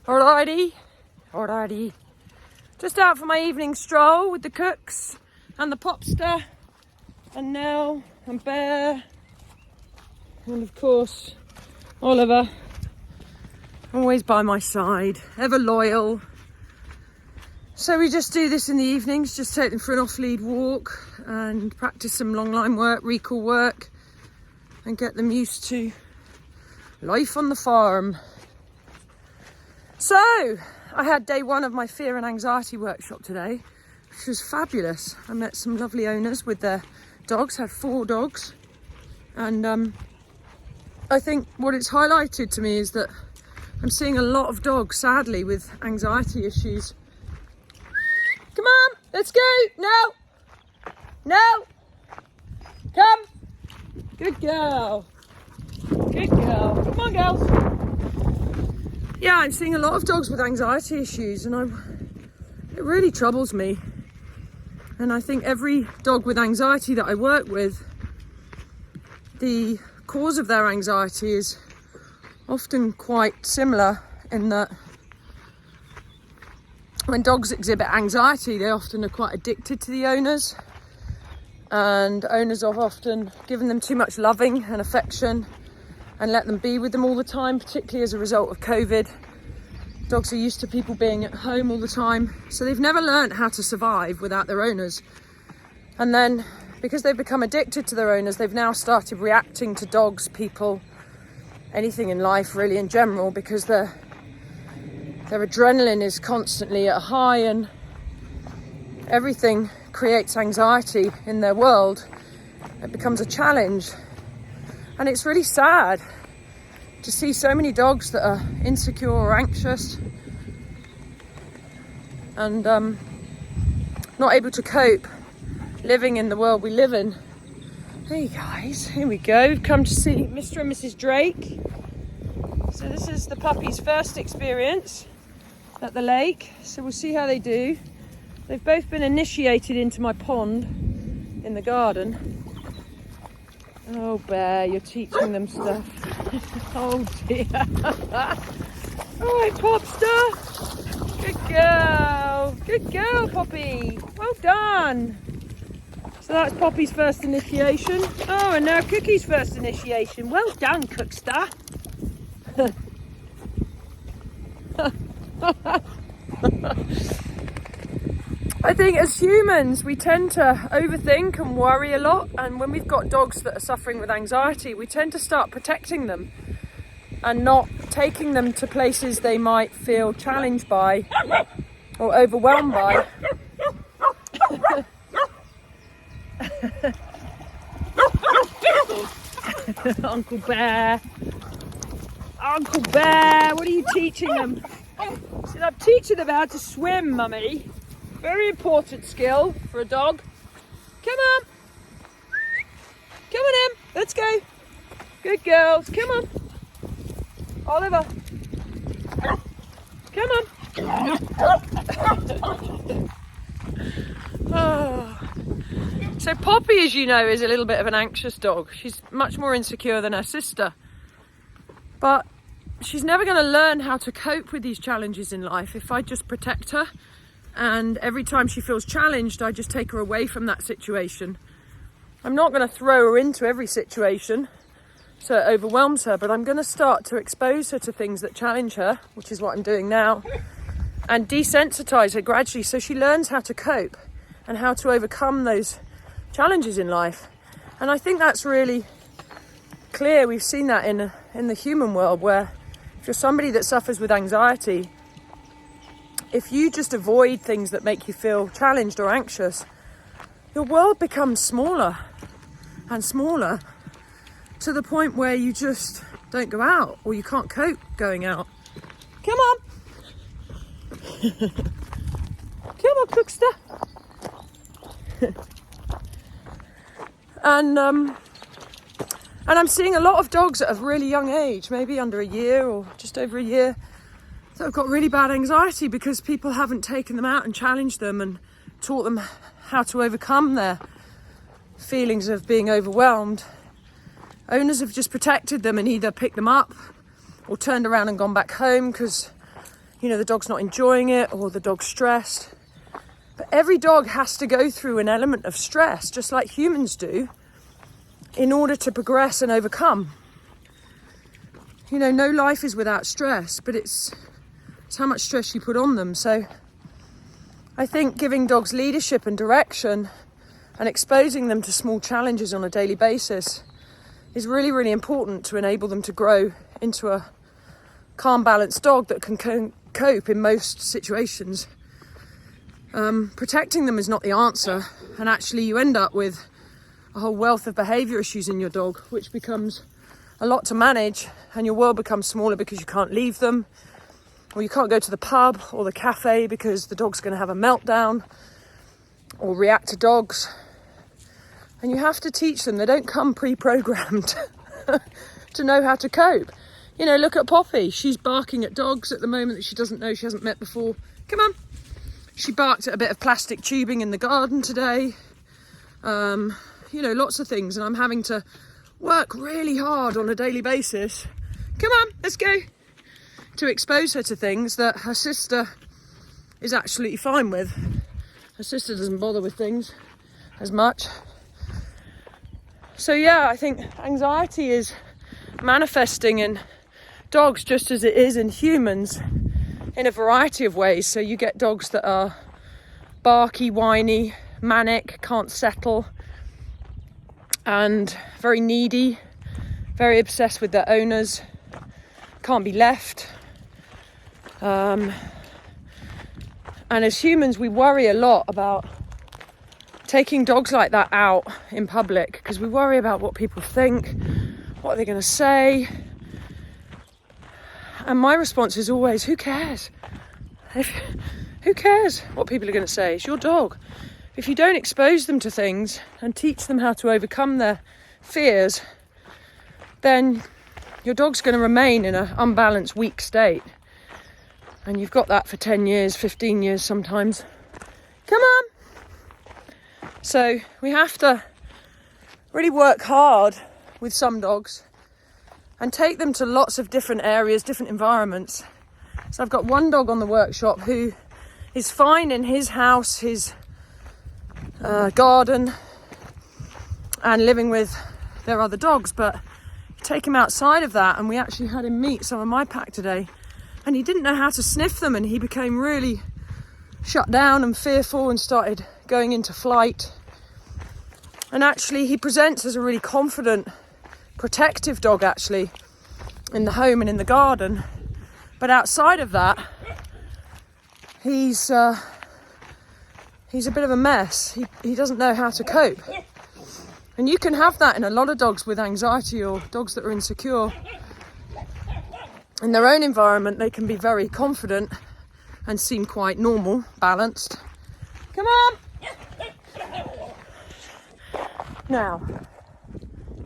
Alrighty. Just out for my evening stroll with the cooks and the popster and Nell and Bear and of course Oliver, always by my side, ever loyal. So we just do this in the evenings, just take them for an off-lead walk and practice some long line work, recall work, and get them used to life on the farm. So I had day one of my fear and anxiety workshop today, which was fabulous. I met some lovely owners with their dogs, had 4 dogs. And I think what it's highlighted to me is that I'm seeing a lot of dogs, sadly, with anxiety issues. Come on, let's go. No. Come. Good girl. Come on, girls. Yeah, I'm seeing a lot of dogs with anxiety issues, and it really troubles me. And I think every dog with anxiety that I work with, the cause of their anxiety is often quite similar in that when dogs exhibit anxiety, they often are quite addicted to the owners, and owners have often given them too much loving and affection and let them be with them all the time, particularly as a result of COVID. Dogs are used to people being at home all the time, so they've never learned how to survive without their owners. And then, because they've become addicted to their owners, they've now started reacting to dogs, people, anything in life really in general, because their adrenaline is constantly at a high and everything creates anxiety in their world. It becomes a challenge. And it's really sad to see so many dogs that are insecure or anxious and not able to cope living in the world we live in. Hey guys, here we go. We've come to see Mr. and Mrs. Drake. So this is the puppy's first experience at the lake. So we'll see how they do. They've both been initiated into my pond in the garden. Oh, Bear, you're teaching them stuff. Oh, dear. All right, Popster. Good girl, Poppy. Well done. So that's Poppy's first initiation. Oh, and now Cookie's first initiation. Well done, Cookster. I think as humans, we tend to overthink and worry a lot. And when we've got dogs that are suffering with anxiety, we tend to start protecting them and not taking them to places they might feel challenged by or overwhelmed by. Uncle Bear, what are you teaching them? So I'm teaching them how to swim, Mummy. Very important skill for a dog. Come on in, let's go. Good girls, come on. Oliver, come on. Oh. So Poppy, as you know, is a little bit of an anxious dog. She's much more insecure than her sister. But she's never going to learn how to cope with these challenges in life if I just protect her. And every time she feels challenged, I just take her away from that situation. I'm not going to throw her into every situation so it overwhelms her, but I'm going to start to expose her to things that challenge her, which is what I'm doing now, and desensitize her gradually so she learns how to cope and how to overcome those challenges in life. And I think that's really clear. We've seen that in the human world, where if you're somebody that suffers with anxiety, if you just avoid things that make you feel challenged or anxious, your world becomes smaller and smaller to the point where you just don't go out or you can't cope going out. Come on. Come on, Cookster. And I'm seeing a lot of dogs at a really young age, maybe under a year or just over a year, that have got really bad anxiety because people haven't taken them out and challenged them and taught them how to overcome their feelings of being overwhelmed. Owners have just protected them and either picked them up or turned around and gone back home because you know, the dog's not enjoying it or the dog's stressed. But every dog has to go through an element of stress, just like humans do, in order to progress and overcome. You know, no life is without stress, but it's how much stress you put on them. So I think giving dogs leadership and direction and exposing them to small challenges on a daily basis is really, really important to enable them to grow into a calm, balanced dog that can cope in most situations. Protecting them is not the answer, and actually you end up with a whole wealth of behaviour issues in your dog, which becomes a lot to manage, and your world becomes smaller because you can't leave them, or you can't go to the pub or the cafe because the dog's going to have a meltdown or react to dogs. And you have to teach them. They don't come pre-programmed to know how to cope. You know, look at Poppy. She's barking at dogs at the moment that she doesn't know, she hasn't met before. Come on. She barked at a bit of plastic tubing in the garden today. You know, lots of things. And I'm having to work really hard on a daily basis. Come on, let's go. To expose her to things that her sister is absolutely fine with. Her sister doesn't bother with things as much. So yeah, I think anxiety is manifesting in dogs just as it is in humans in a variety of ways. So you get dogs that are barky, whiny, manic, can't settle, and very needy, very obsessed with their owners, can't be left. And as humans, we worry a lot about taking dogs like that out in public because we worry about what people think, what are they going to say. And my response is always, who cares? Who cares what people are going to say? It's your dog. If you don't expose them to things and teach them how to overcome their fears, then your dog's going to remain in an unbalanced, weak state. And you've got that for 10 years, 15 years sometimes. Come on! So we have to really work hard with some dogs and take them to lots of different areas, different environments. So I've got one dog on the workshop who is fine in his house, his garden, and living with their other dogs, but take him outside of that, and we actually had him meet some of my pack today, and he didn't know how to sniff them, and he became really shut down and fearful and started going into flight. And actually he presents as a really confident, protective dog actually in the home and in the garden, but outside of that he's a bit of a mess. He doesn't know how to cope. And you can have that in a lot of dogs with anxiety or dogs that are insecure. In their own environment, they can be very confident and seem quite normal, balanced. Come on! Now,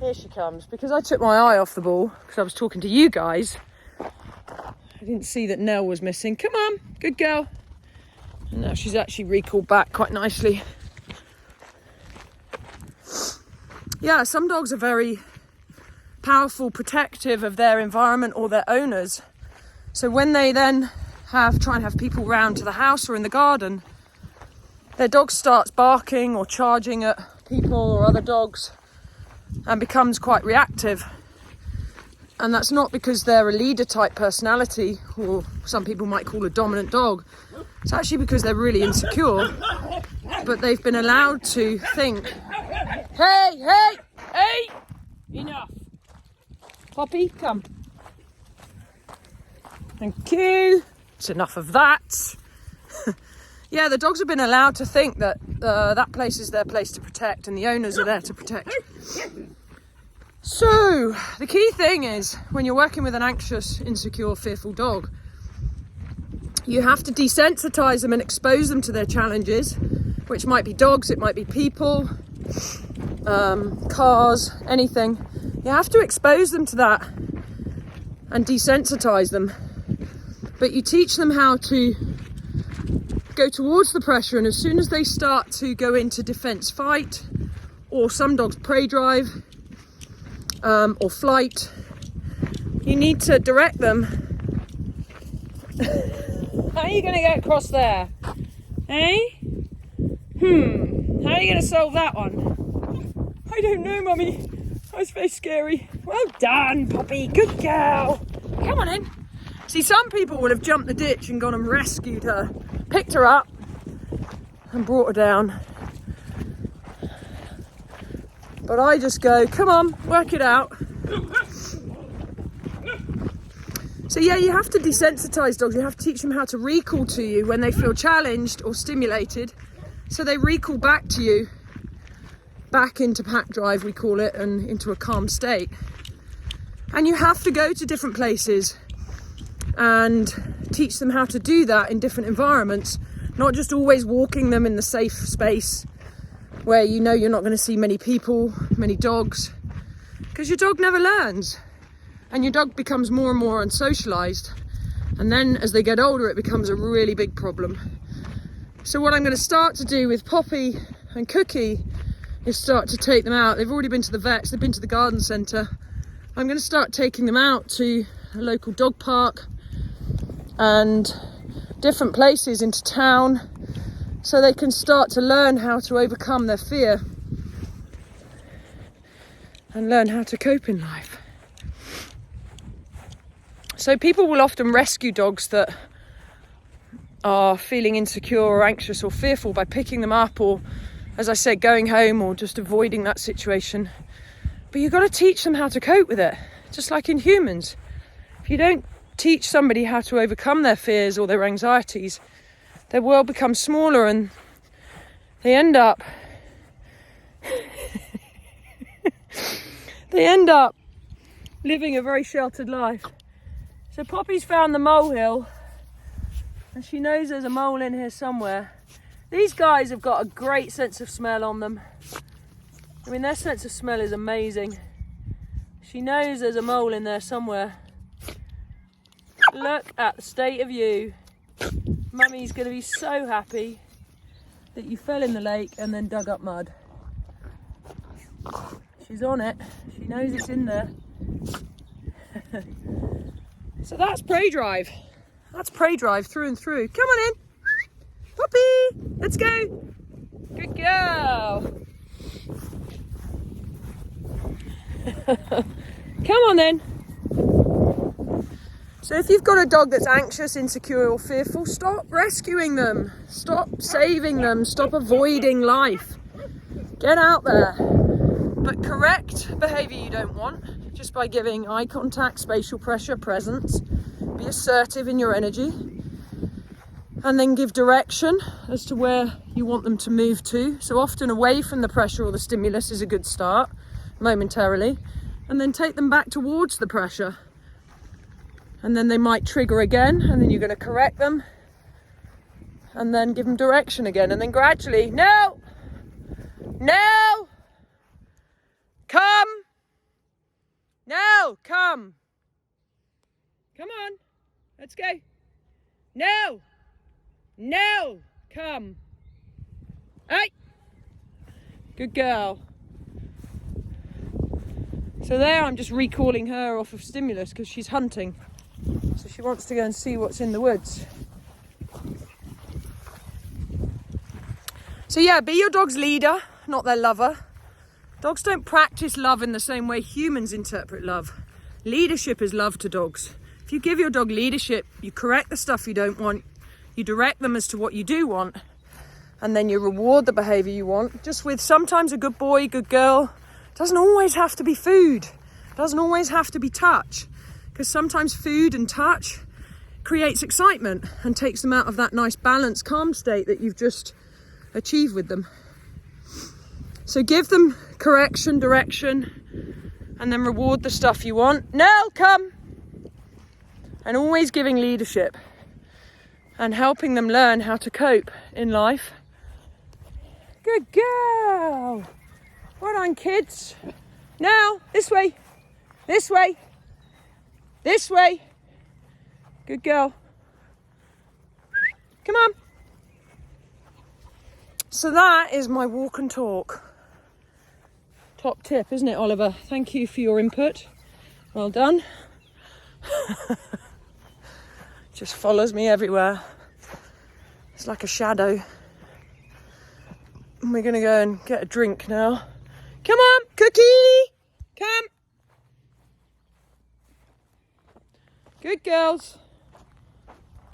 here she comes. Because I took my eye off the ball, because I was talking to you guys, I didn't see that Nell was missing. Come on, good girl. And now she's actually recalled back quite nicely. Yeah, some dogs are very powerful, protective of their environment or their owners. So when they then try and have people round to the house or in the garden, their dog starts barking or charging at people or other dogs and becomes quite reactive. And that's not because they're a leader type personality, or some people might call a dominant dog. It's actually because they're really insecure, but they've been allowed to think, hey, enough. Poppy, come. Thank you. It's enough of that. Yeah, the dogs have been allowed to think that that place is their place to protect and the owners are there to protect. So, the key thing is, when you're working with an anxious, insecure, fearful dog, you have to desensitize them and expose them to their challenges, which might be dogs, it might be people, cars, anything. You have to expose them to that and desensitize them. But you teach them how to go towards the pressure, and as soon as they start to go into defense fight, or some dogs prey drive, or flight, you need to direct them How are you going to get across there? Eh? How are you going to solve that one? I don't know, Mummy. That's very scary. Well done, Poppy. Good girl. Come on in. See, some people would have jumped the ditch and gone and rescued her, picked her up and brought her down. But I just go, come on, work it out. So yeah, you have to desensitize dogs. You have to teach them how to recall to you when they feel challenged or stimulated. So they recall back to you, back into pack drive, we call it, and into a calm state. And you have to go to different places and teach them how to do that in different environments, not just always walking them in the safe space where you know you're not going to see many people, many dogs, because your dog never learns. And your dog becomes more and more unsocialized. And then as they get older, it becomes a really big problem. So what I'm going to start to do with Poppy and Cookie is start to take them out. They've already been to the vets, they've been to the garden centre. I'm going to start taking them out to a local dog park and different places into town so they can start to learn how to overcome their fear and learn how to cope in life. So people will often rescue dogs that are feeling insecure or anxious or fearful by picking them up or, as I said, going home or just avoiding that situation. But you've got to teach them how to cope with it, just like in humans. If you don't teach somebody how to overcome their fears or their anxieties, their world becomes smaller and they end up living a very sheltered life. So Poppy's found the molehill and she knows there's a mole in here somewhere. These guys have got a great sense of smell on them. I mean, their sense of smell is amazing. She knows there's a mole in there somewhere. Look at the state of you. Mummy's going to be so happy that you fell in the lake and then dug up mud. She's on it. She knows it's in there. So that's prey drive. That's prey drive through and through. Come on in. Poppy, let's go. Good girl. Come on then. So if you've got a dog that's anxious, insecure or fearful, stop rescuing them. Stop saving them. Stop avoiding life. Get out there. But correct behaviour you don't want, just by giving eye contact, spatial pressure, presence. Be assertive in your energy. And then give direction as to where you want them to move to. So often away from the pressure or the stimulus is a good start, momentarily. And then take them back towards the pressure. And then they might trigger again, and then you're going to correct them. And then give them direction again. And then gradually, no! No! Come! No! Come! Come on! Let's go! No! No! Come! Hey! Good girl. So there I'm just recalling her off of stimulus because she's hunting. So she wants to go and see what's in the woods. So yeah, be your dog's leader, not their lover. Dogs don't practice love in the same way humans interpret love. Leadership is love to dogs. If you give your dog leadership, you correct the stuff you don't want, you direct them as to what you do want, and then you reward the behaviour you want, just with sometimes a good boy, good girl. Doesn't always have to be food. Doesn't always have to be touch. Because sometimes food and touch creates excitement and takes them out of that nice balanced, calm state that you've just achieved with them. So give them correction, direction, and then reward the stuff you want. No, come! And always giving leadership and helping them learn how to cope in life. Good girl! Well done, kids. Now, this way, this way, this way. Good girl. Come on. So that is my walk and talk. Top tip, isn't it, Oliver? Thank you for your input. Well done. Just follows me everywhere. It's like a shadow. And we're gonna go and get a drink now. Come on, Cookie! Come! Good girls.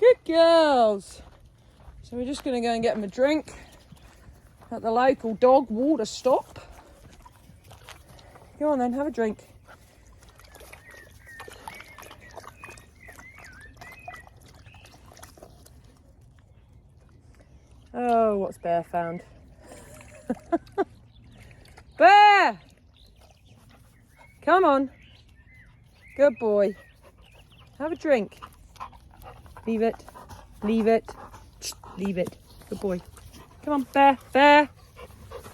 Good girls. So we're just gonna go and get them a drink at the local dog water stop. Go on then, have a drink. Oh, what's Bear found? Bear! Come on. Good boy. Have a drink. Leave it. Leave it. Leave it. Good boy. Come on, Bear. Bear.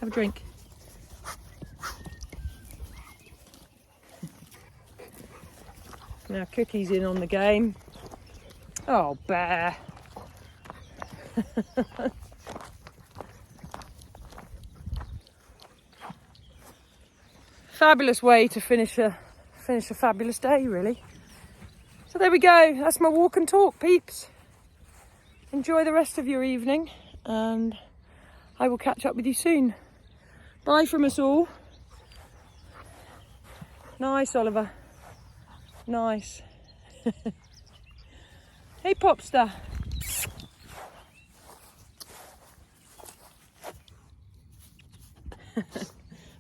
Have a drink. Now Cookie's in on the game. Oh, Bear. Fabulous way to finish a fabulous day, really. So there we go. That's my walk and talk, peeps. Enjoy the rest of your evening, and I will catch up with you soon. Bye from us all. Nice, Oliver. Nice. Hey, Popstar.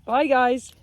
Bye, guys.